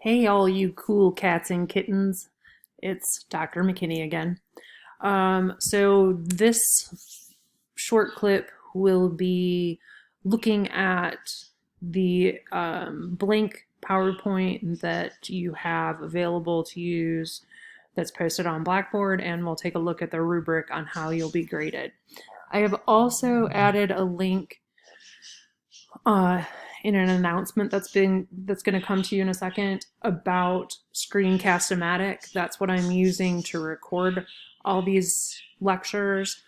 Hey, all you cool cats and kittens. It's Dr. McKinney again. So, this short clip will be looking at the blank PowerPoint that you have available to use that's posted on Blackboard, and we'll take a look at the rubric on how you'll be graded. I have also added a link uh, in an announcement that's going to come to you in a second about Screencast-O-Matic. That's what I'm using to record all these lectures.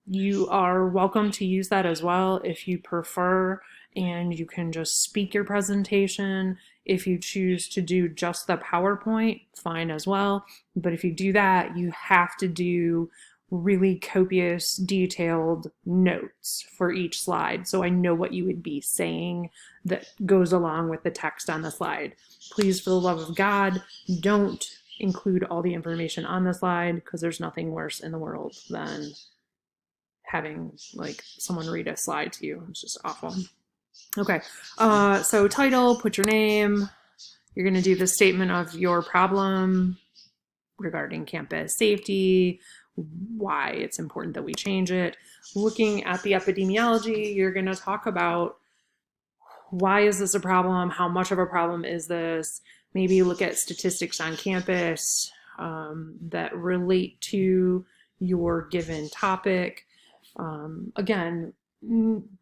You are welcome to use that as well if you prefer, and you can just speak your presentation. If you choose to do just the PowerPoint, fine as well. But if you do that, you have to do really copious, detailed notes for each slide, so I know what you would be saying that goes along with the text on the slide. Please, for the love of God, don't include all the information on the slide, because there's nothing worse in the world than having like someone read a slide to you. It's just awful. Okay, so title, put your name. You're going to do the statement of your problem regarding campus safety, why it's important that we change it. Looking at the epidemiology, you're going to talk about why is this a problem? How much of a problem is this? Maybe look at statistics on campus that relate to your given topic. Again,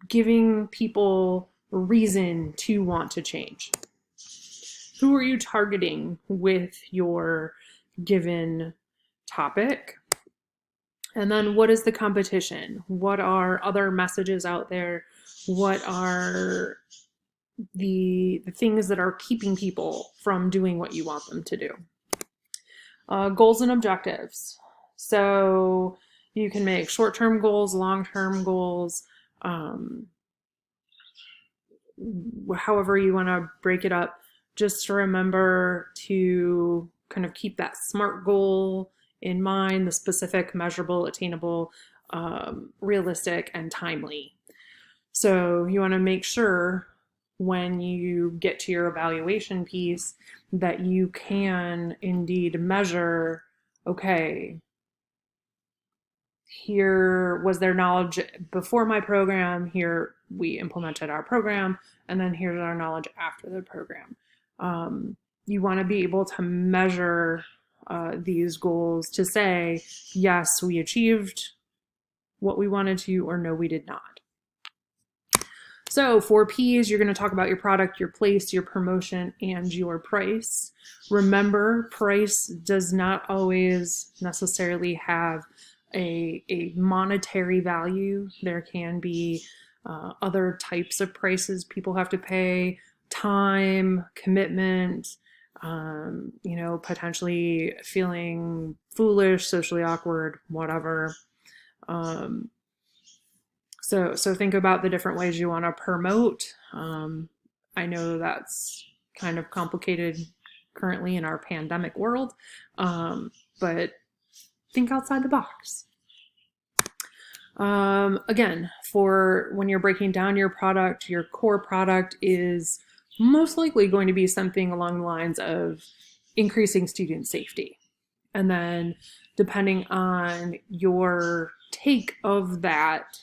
giving people a reason to want to change. Who are you targeting with your given topic? And then what is the competition? What are other messages out there? What are the things that are keeping people from doing what you want them to do? Goals and objectives. So you can make short-term goals, long-term goals, however you want to break it up. Just to remember to kind of keep that SMART goal in mind, the specific, measurable, attainable, realistic, and timely. So you want to make sure when you get to your evaluation piece that you can indeed measure, okay, here was their knowledge before my program, here we implemented our program, and then here's our knowledge after the program. You want to be able to measure these goals to say, yes, we achieved what we wanted to, or no, we did not. So 4 P's, you're going to talk about your product, your place, your promotion, and your price. Remember, price does not always necessarily have a monetary value. There can be other types of prices people have to pay, time, commitment, potentially feeling foolish, socially awkward, whatever. So think about the different ways you want to promote. I know that's kind of complicated currently in our pandemic world, but think outside the box. Again, for when you're breaking down your product, your core product is most likely going to be something along the lines of increasing student safety. And then depending on your take of that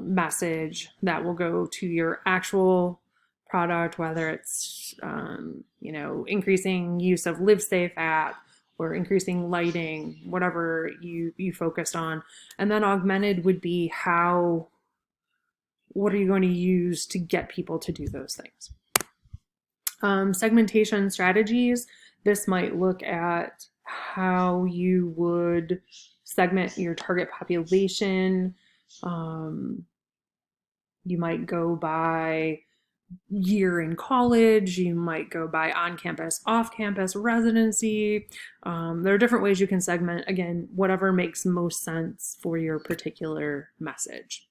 message, that will go to your actual product, whether it's, increasing use of LiveSafe app or increasing lighting, whatever you focused on. And then augmented would be what are you going to use to get people to do those things? Segmentation strategies. This might look at how you would segment your target population. You might go by year in college, you might go by on-campus, off-campus, residency. There are different ways you can segment, again, whatever makes most sense for your particular message.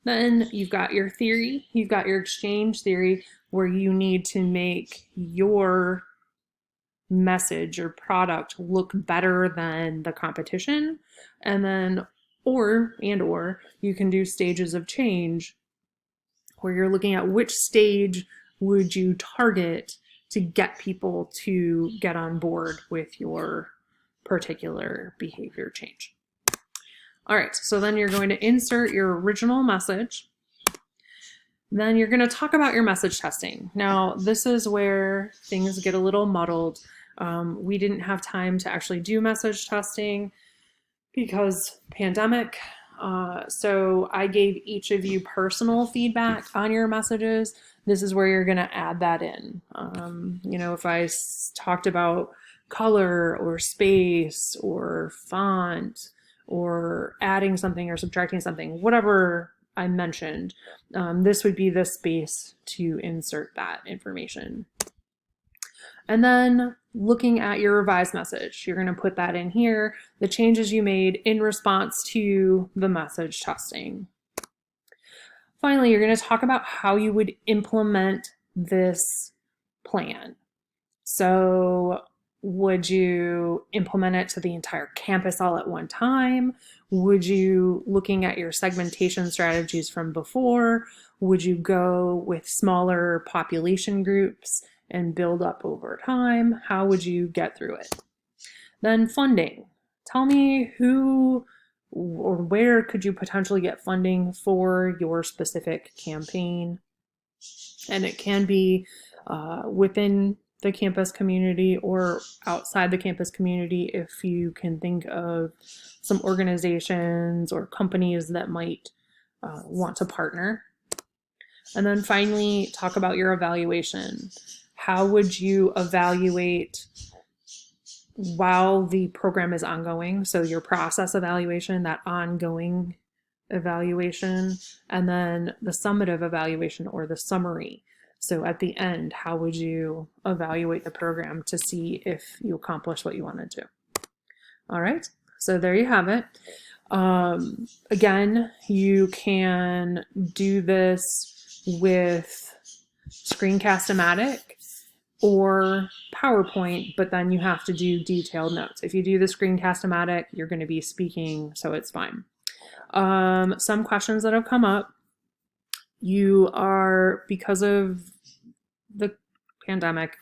Then you've got your theory, you've got your exchange theory, where you need to make your message or product look better than the competition. And then or you can do stages of change, where you're looking at which stage would you target to get people to get on board with your particular behavior change. All right, so then you're going to insert your original message. Then you're going to talk about your message testing. Now, this is where things get a little muddled. We didn't have time to actually do message testing because pandemic. So I gave each of you personal feedback on your messages. This is where you're going to add that in. If I talked about color or space or font or adding something or subtracting something, whatever I mentioned, this would be the space to insert that information. And then looking at your revised message, you're going to put that in here, the changes you made in response to the message testing. Finally, you're going to talk about how you would implement this plan. So would you implement it to the entire campus all at one time? Would you, looking at your segmentation strategies from before, would you go with smaller population groups and build up over time? How would you get through it? Then funding. Tell me who or where could you potentially get funding for your specific campaign? And it can be within the campus community or outside the campus community if you can think of some organizations or companies that might want to partner. And then finally, talk about your evaluation. How would you evaluate while the program is ongoing? So your process evaluation, that ongoing evaluation, and then the summative evaluation or the summary. So at the end, how would you evaluate the program to see if you accomplished what you wanted to? All right, so there you have it. Again, you can do this with Screencast-O-Matic or PowerPoint, but then you have to do detailed notes. If you do the Screencast-O-Matic, you're going to be speaking, so it's fine. Some questions that have come up. You are, because of the pandemic,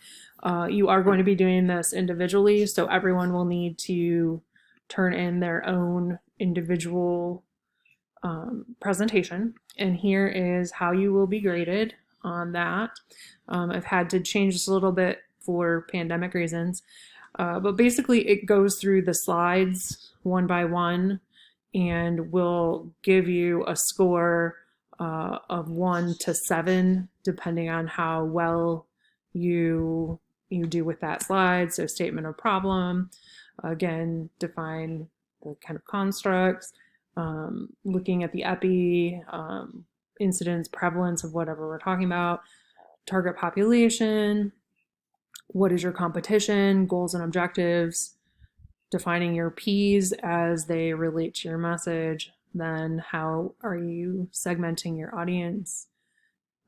you are going to be doing this individually, so everyone will need to turn in their own individual presentation. And here is how you will be graded on that. I've had to change this a little bit for pandemic reasons, but basically it goes through the slides one by one and will give you a score of 1 to 7, depending on how well you do with that slide. So statement of problem, again, define the kind of constructs, looking at the epi, incidence, prevalence of whatever we're talking about, target population, what is your competition, goals and objectives, defining your P's as they relate to your message, then how are you segmenting your audience,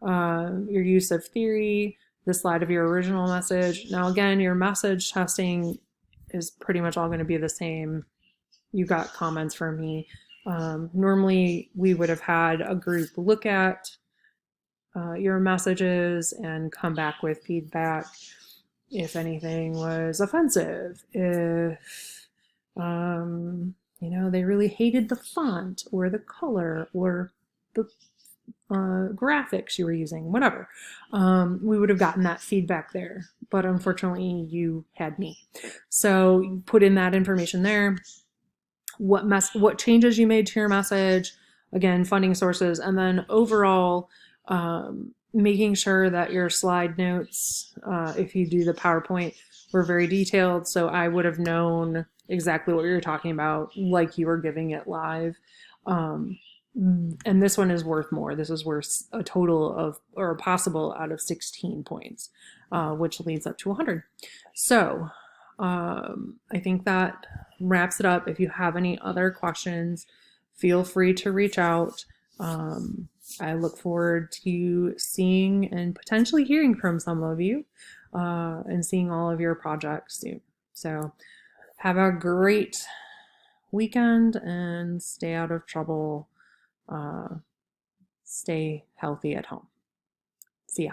your use of theory, the slide of your original message. Now again, your message testing is pretty much all going to be the same. You got comments from me. Normally we would have had a group look at your messages and come back with feedback if anything was offensive, if they really hated the font or the color or the graphics you were using, whatever. We would have gotten that feedback there, but unfortunately you had me. So you put in that information there, what changes you made to your message, again, funding sources, and then overall, making sure that your slide notes, if you do the PowerPoint, were very detailed. So I would have known exactly what you're talking about, like you were giving it live. And this one is worth more. This is worth a total of, or a possible out of 16 points, which leads up to 100. So I think that wraps it up. If you have any other questions, feel free to reach out. I look forward to seeing and potentially hearing from some of you and seeing all of your projects soon. So have a great weekend and stay out of trouble. Stay healthy at home. See ya.